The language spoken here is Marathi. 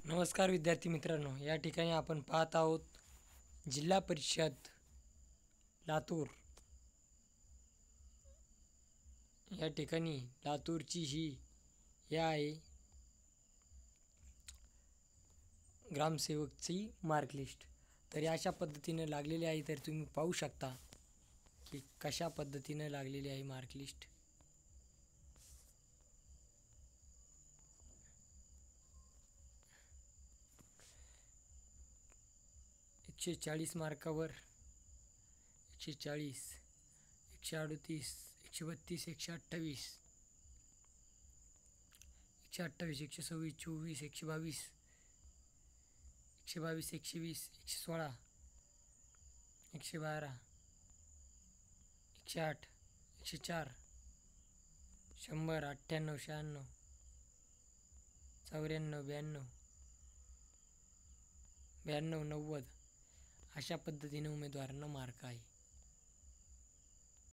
नमस्कार विद्यार्थी मित्रांनो, या ठिकाणी आपण पाहत आहोत जिल्हा परिषद लातूर। या ठिकाणी लातूरची ही आहे ग्रामसेवकची मार्क लिस्ट। तर अशा पद्धतीने लागलेली आहे। तर तुम्ही पाहू शकता की कशा पद्धतीने लागलेली आहे मार्क लिस्ट। एकशे 40 मार्कावर 140, 138, 132, 128, 128, 126, 24, 122, 122, 120, 116, 112, 108, 104, 100, 98, 96, 94, 92, 92, 90 अशा पद्धतीने उमेदवारांना मार्क आहे।